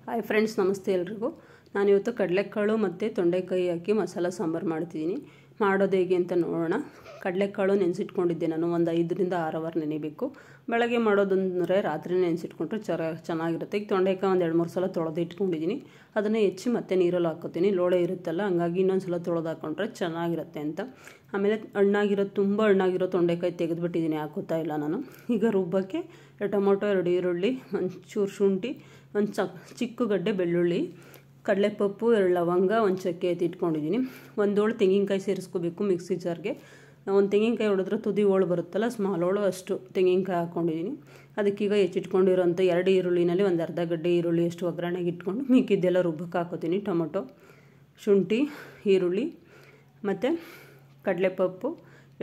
Hi friends, ನಮಸ್ತೆ ಎಲ್ರಿಗೂ. ನಾನಿವತ್ತು ಕಡಲೆಕಾಳು ಮತ್ತು ತೊಂಡೆಕಾಯಿ ಹಾಕಿ ಮಸಾಲ ಸಾಂಬಾರು ಮಾಡ್ತಿದ್ದೀನಿ. ಮಾಡೋದು ಹೇಗೆ ಅಂತ ನೋಡೋಣ. ಕಡಲೆಕಾಳು ನೆನೆಸಿಟ್ಕೊಂಡಿದ್ದೆ ನಾನು, ಒಂದು 5 ರಿಂದ 6 ಅವರ್ ನೆನೆಬೇಕು. ಬೆಳಗ್ಗೆ ಮಾಡೋದಂದರೆ ರಾತ್ರಿ ನೆನೆಸಿಟ್ಕೊಂಡ್ರೆ ಚೆನ್ನಾಗಿರುತ್ತೆ. ಈಗ ತೊಂಡೆಕಾಯಿ ಒಂದು 2-3 ಸಲ ತೊಳೆದು ಇಟ್ಕೊಂಡಿದ್ದೀನಿ. ಅದನ್ನು ಹೆಚ್ಚಿ ಮತ್ತೆ ನೀರಲ್ಲಿ ಹಾಕೋತೀನಿ. ಲೋಳೆ ಇರುತ್ತಲ್ಲ, ಹಂಗಾಗಿ ಇನ್ನೊಂದು ಸಲ ತೊಳೆದು ಹಾಕ್ಕೊಂಡ್ರೆ ಚೆನ್ನಾಗಿರುತ್ತೆ ಅಂತ. ಆಮೇಲೆ ತುಂಬ ಹಣ್ಣಾಗಿರೋ ತೊಂಡೆಕಾಯಿ ತೆಗೆದುಬಿಟ್ಟಿದ್ದೀನಿ, ಹಾಕೋತಾ ಇಲ್ಲ ನಾನು. ಈಗ ರುಬ್ಬಕ್ಕೆ ಟೊಮೊಟೊ, 2 ಈರುಳ್ಳಿ, ಒಂಚೂರು ಶುಂಠಿ, ಒಂದು ಚಿಕ್ಕ ಗಡ್ಡೆ ಬೆಳ್ಳುಳ್ಳಿ, ಕಡಲೆಪಪ್ಪು, 2 ಲವಂಗ, ಒಂದು ಚಕ್ಕೆ ಎತ್ತಿಟ್ಕೊಂಡಿದ್ದೀನಿ. ಒಂದು ಹೋಳು ತೆಂಗಿನಕಾಯಿ ಸೇರಿಸ್ಕೋಬೇಕು ಮಿಕ್ಸಿ ಜಾರ್ಗೆ. ಒಂದು ತೆಂಗಿನಕಾಯಿ ಹೊಡೆದ್ರೆ ತುದಿ ಹೋಳು ಬರುತ್ತಲ್ಲ, ಸ್ಮಾಲ್ ಹೋಳು, ಅಷ್ಟು ತೆಂಗಿನಕಾಯಿ ಹಾಕ್ಕೊಂಡಿದ್ದೀನಿ. ಅದಕ್ಕೀಗ ಹೆಚ್ಚಿಟ್ಕೊಂಡಿರೋಂಥ 2 ಈರುಳ್ಳಿನಲ್ಲಿ ಒಂದು ಅರ್ಧ ಗಡ್ಡೆ ಈರುಳ್ಳಿ ಅಷ್ಟು ಒಗ್ಗರಣೆಗೆ ಇಟ್ಕೊಂಡು ಮಿಕ್ಕಿದ್ದೆಲ್ಲ ರುಬ್ಬಕ್ಕೆ ಹಾಕೋತೀನಿ. ಟೊಮೊಟೊ, ಶುಂಠಿ, ಈರುಳ್ಳಿ ಮತ್ತು ಕಡಲೆಪಪ್ಪು,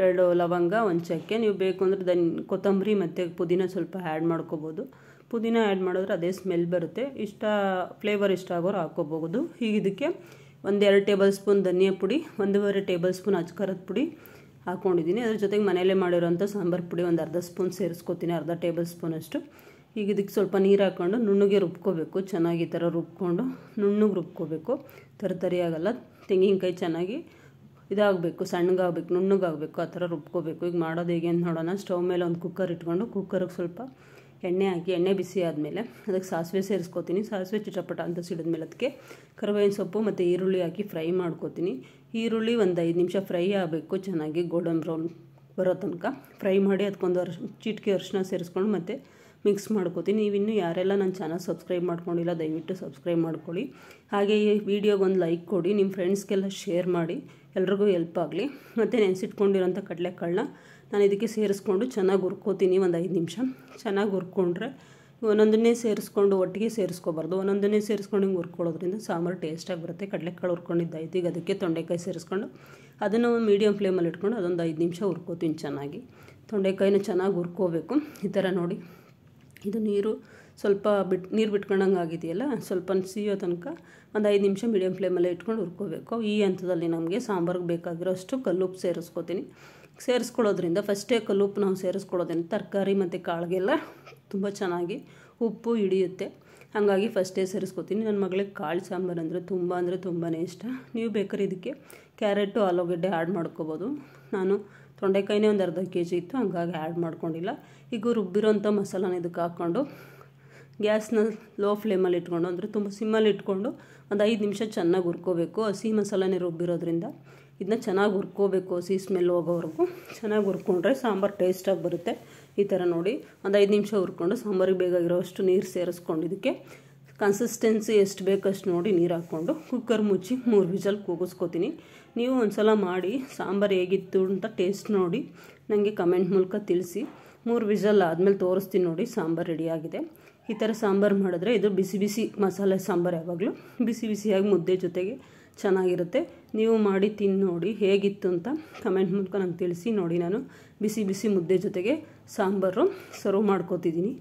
2 ಲವಂಗ, ಒಂದು ಚಕ್ಕೆ. ನೀವು ಬೇಕು ಅಂದರೆ ಕೊತ್ತಂಬರಿ ಮತ್ತು ಪುದೀನ ಸ್ವಲ್ಪ ಆ್ಯಡ್ ಮಾಡ್ಕೋಬೋದು. ಪುದೀನ ಆ್ಯಡ್ ಮಾಡಿದ್ರೆ ಅದೇ ಸ್ಮೆಲ್ ಬರುತ್ತೆ. ಫ್ಲೇವರ್ ಇಷ್ಟ ಆಗೋರು ಹಾಕ್ಕೋಬಹುದು. ಈಗ ಇದಕ್ಕೆ 1-2 ಟೇಬಲ್ ಸ್ಪೂನ್ ಧನಿಯಾ ಪುಡಿ, 1.5 ಟೇಬಲ್ ಸ್ಪೂನ್ ಅಚ್ಕಾರದ ಪುಡಿ ಹಾಕ್ಕೊಂಡಿದ್ದೀನಿ. ಅದ್ರ ಜೊತೆಗೆ ಮನೆಯಲ್ಲೇ ಮಾಡಿರೋಂಥ ಸಾಂಬಾರು ಪುಡಿ ಒಂದು ಅರ್ಧ ಸ್ಪೂನ್ ಸೇರಿಸ್ಕೊತೀನಿ, ಅರ್ಧ ಟೇಬಲ್ ಸ್ಪೂನ್ ಅಷ್ಟು. ಈಗ ಇದಕ್ಕೆ ಸ್ವಲ್ಪ ನೀರು ಹಾಕ್ಕೊಂಡು ನುಣ್ಣಗೆ ರುಬ್ಕೋಬೇಕು. ಚೆನ್ನಾಗಿ ಈ ಥರ ರುಬ್ಕೊಂಡು ನುಣ್ಣಗೆ ರುಬ್ಕೋಬೇಕು. ತರಿ ಆಗಲ್ಲ. ತೆಂಗಿನಕಾಯಿ ಚೆನ್ನಾಗಿ ಇದಾಗಬೇಕು, ಸಣ್ಣಗಾಗಬೇಕು, ನುಣ್ಣಗಾಗಬೇಕು, ಆ ಥರ ರುಬ್ಕೋಬೇಕು. ಈಗ ಮಾಡೋದು ಹೇಗೆ ಅಂತ ನೋಡೋಣ. ಸ್ಟವ್ ಮೇಲೆ ಒಂದು ಕುಕ್ಕರ್ ಇಟ್ಕೊಂಡು ಕುಕ್ಕರಿಗೆ ಸ್ವಲ್ಪ ಎಣ್ಣೆ ಹಾಕಿ, ಎಣ್ಣೆ ಬಿಸಿ ಆದಮೇಲೆ ಅದಕ್ಕೆ ಸಾಸಿವೆ ಸೇರಿಸ್ಕೋತೀನಿ. ಸಾಸಿವೆ ಚಿಟಪಟ ಅಂತ ಸಿಡಿದ್ಮೇಲೆ ಅದಕ್ಕೆ ಕರಿಬೇವಿನ ಸೊಪ್ಪು ಮತ್ತು ಈರುಳ್ಳಿ ಹಾಕಿ ಫ್ರೈ ಮಾಡ್ಕೋತೀನಿ. ಈರುಳ್ಳಿ ಒಂದು 5 ನಿಮಿಷ ಫ್ರೈ ಆಗಬೇಕು, ಚೆನ್ನಾಗಿ ಗೋಲ್ಡನ್ ಬ್ರೌನ್ ಬರೋ ತನಕ ಫ್ರೈ ಮಾಡಿ ಅದಕ್ಕೊಂದು ಚಿಟಿಕೆ ಅರಿಶಿನ ಸೇರಿಸ್ಕೊಂಡು ಮತ್ತೆ ಮಿಕ್ಸ್ ಮಾಡ್ಕೋತೀನಿ. ನೀವಿನ್ನೂ ಯಾರೆಲ್ಲ ನನ್ನ ಚಾನಲ್ ಸಬ್ಸ್ಕ್ರೈಬ್ ಮಾಡ್ಕೊಂಡಿಲ್ಲ, ದಯವಿಟ್ಟು ಸಬ್ಸ್ಕ್ರೈಬ್ ಮಾಡ್ಕೊಳ್ಳಿ. ಹಾಗೆ ಈ ವಿಡಿಯೋಗೆ ಒಂದು ಲೈಕ್ ಕೊಡಿ, ನಿಮ್ಮ ಫ್ರೆಂಡ್ಸ್ಗೆಲ್ಲ ಶೇರ್ ಮಾಡಿ, ಎಲ್ರಿಗೂ ಹೆಲ್ಪ್ ಆಗಲಿ. ಮತ್ತು ನೆನೆಸಿಟ್ಕೊಂಡಿರೋಂಥ ಕಡಲೆಕಾಳನ್ನ ನಾನು ಇದಕ್ಕೆ ಸೇರಿಸ್ಕೊಂಡು ಚೆನ್ನಾಗಿ ಹುರ್ಕೋತೀನಿ. ಒಂದು 5 ನಿಮಿಷ ಚೆನ್ನಾಗಿ ಹುರ್ಕೊಂಡ್ರೆ, ಒಂದೊಂದನ್ನೇ ಸೇರಿಸ್ಕೊಂಡು ಒಟ್ಟಿಗೆ ಸೇರಿಸ್ಕೋಬಾರ್ದು. ಒಂದೊಂದನ್ನೇ ಸೇರಿಸ್ಕೊಂಡು ಹಿಂಗೆ ಹುರ್ಕೊಳ್ಳೋದ್ರಿಂದ ಸಾಂಬಾರು ಟೇಸ್ಟಾಗಿ ಬರುತ್ತೆ. ಕಡಲೆಕಾಳು ಹುರ್ಕೊಂಡಿದ್ದಾಯ್ತು. ಈಗ ಅದಕ್ಕೆ ತೊಂಡೆಕಾಯಿ ಸೇರಿಸ್ಕೊಂಡು ಅದನ್ನು ಮೀಡಿಯಮ್ ಫ್ಲೇಮಲ್ಲಿ ಇಟ್ಕೊಂಡು ಅದೊಂದು 5 ನಿಮಿಷ ಹುರ್ಕೋತೀನಿ ಚೆನ್ನಾಗಿ. ತೊಂಡೆಕಾಯಿನ ಚೆನ್ನಾಗಿ ಹುರ್ಕೋಬೇಕು. ಈ ಥರ ನೋಡಿ, ಇದು ನೀರು ಸ್ವಲ್ಪ ನೀರು ಬಿಟ್ಕೊಂಡಂಗೆ ಆಗಿದೆಯಲ್ಲ, ಸ್ವಲ್ಪ ಸಿಯೋ ತನಕ ಒಂದು 5 ನಿಮಿಷ ಮೀಡಿಯಮ್ ಫ್ಲೇಮಲ್ಲೇ ಇಟ್ಕೊಂಡು ಹುರ್ಕೋಬೇಕು. ಈ ಹಂತದಲ್ಲಿ ನಮಗೆ ಸಾಂಬಾರಿಗೆ ಬೇಕಾಗಿರೋ ಅಷ್ಟು ಕಲ್ಲುಪ್ಪು ಸೇರಿಸ್ಕೋತೀನಿ. ಸೇರಿಸ್ಕೊಳ್ಳೋದ್ರಿಂದ ಫಸ್ಟೇ ಕಲ್ಲುಪ್ಪು ನಾವು ಸೇರಿಸ್ಕೊಳ್ಳೋದ್ರಿಂದ ತರಕಾರಿ ಮತ್ತು ಕಾಳಿಗೆಲ್ಲ ತುಂಬ ಚೆನ್ನಾಗಿ ಉಪ್ಪು ಹಿಡಿಯುತ್ತೆ. ಹಾಗಾಗಿ ಫಸ್ಟೇ ಸೇರಿಸ್ಕೋತೀನಿ. ನನ್ನ ಮಗಳಿಗೆ ಕಾಳು ಸಾಂಬಾರು ಅಂದರೆ ತುಂಬಾ ಇಷ್ಟ. ನೀವು ಬೇಕಾದ್ರೆ ಇದಕ್ಕೆ ಕ್ಯಾರೆಟು, ಆಲೂಗಡ್ಡೆ ಆ್ಯಡ್ ಮಾಡ್ಕೋಬೋದು. ನಾನು ತೊಂಡೆಕಾಯಿನೇ ಒಂದು ಅರ್ಧ kg ಇತ್ತು, ಹಂಗಾಗಿ ಆ್ಯಡ್ ಮಾಡ್ಕೊಂಡಿಲ್ಲ. ಈಗ ರುಬ್ಬಿರೋಂಥ ಮಸಾಲಾನ ಇದಕ್ಕೆ ಹಾಕ್ಕೊಂಡು ಗ್ಯಾಸ್ನ ಲೋ ಫ್ಲೇಮಲ್ಲಿ ಇಟ್ಕೊಂಡು, ಅಂದರೆ ತುಂಬ ಸಿಮ್ಮಲ್ಲಿ ಇಟ್ಕೊಂಡು ಒಂದು 5 ನಿಮಿಷ ಚೆನ್ನಾಗಿ ಹುರ್ಕೋಬೇಕು. ಹಸಿ ಮಸಾಲಾನೇ ರುಬ್ಬಿರೋದ್ರಿಂದ ಇದನ್ನ ಚೆನ್ನಾಗಿ ಹುರ್ಕೋಬೇಕು. ಹಸಿ ಸ್ಮೆಲ್ ಹೋಗೋವರೆಗೂ ಚೆನ್ನಾಗಿ ಹುರ್ಕೊಂಡ್ರೆ ಸಾಂಬಾರು ಟೇಸ್ಟಾಗಿ ಬರುತ್ತೆ. ಈ ಥರ ನೋಡಿ, ಒಂದು 5 ನಿಮಿಷ ಹುರ್ಕೊಂಡು ಸಾಂಬಾರಿಗೆ ಬೇಕಾಗಿರೋ ಅಷ್ಟು ನೀರು ಸೇರಿಸ್ಕೊಂಡು ಇದಕ್ಕೆ ಕನ್ಸಿಸ್ಟೆನ್ಸಿ ಎಷ್ಟು ಬೇಕಷ್ಟು ನೋಡಿ ನೀರು ಹಾಕ್ಕೊಂಡು ಕುಕ್ಕರ್ ಮುಚ್ಚಿ 3 ವಿಷಲ್ ಕೂಗಿಸ್ಕೋತೀನಿ. ನೀವು ಒಂದು ಸಲ ಮಾಡಿ ಸಾಂಬಾರು ಹೇಗಿತ್ತು ಅಂತ ಟೇಸ್ಟ್ ನೋಡಿ ನನಗೆ ಕಮೆಂಟ್ ಮೂಲಕ ತಿಳಿಸಿ. 3 ವಿಷಲ್ ಆದಮೇಲೆ ತೋರಿಸ್ತೀನಿ ನೋಡಿ, ಸಾಂಬಾರು ರೆಡಿಯಾಗಿದೆ. ಈ ಥರ ಸಾಂಬಾರು ಮಾಡಿದ್ರೆ ಇದು ಬಿಸಿ ಬಿಸಿ ಮಸಾಲೆ ಸಾಂಬಾರು, ಯಾವಾಗಲೂ ಬಿಸಿ ಬಿಸಿಯಾಗಿ ಮುದ್ದೆ ಜೊತೆಗೆ ಚೆನ್ನಾಗಿರುತ್ತೆ. ನೀವು ಮಾಡಿ ತಿಂದು ನೋಡಿ ಹೇಗಿತ್ತು ಅಂತ ಕಮೆಂಟ್ ಮೂಲಕ ನಂಗೆ ತಿಳಿಸಿ. ನೋಡಿ, ನಾನು ಬಿಸಿ ಬಿಸಿ ಮುದ್ದೆ ಜೊತೆಗೆ ಸಾಂಬಾರು ಸರ್ವ್ ಮಾಡ್ಕೋತಿದ್ದೀನಿ.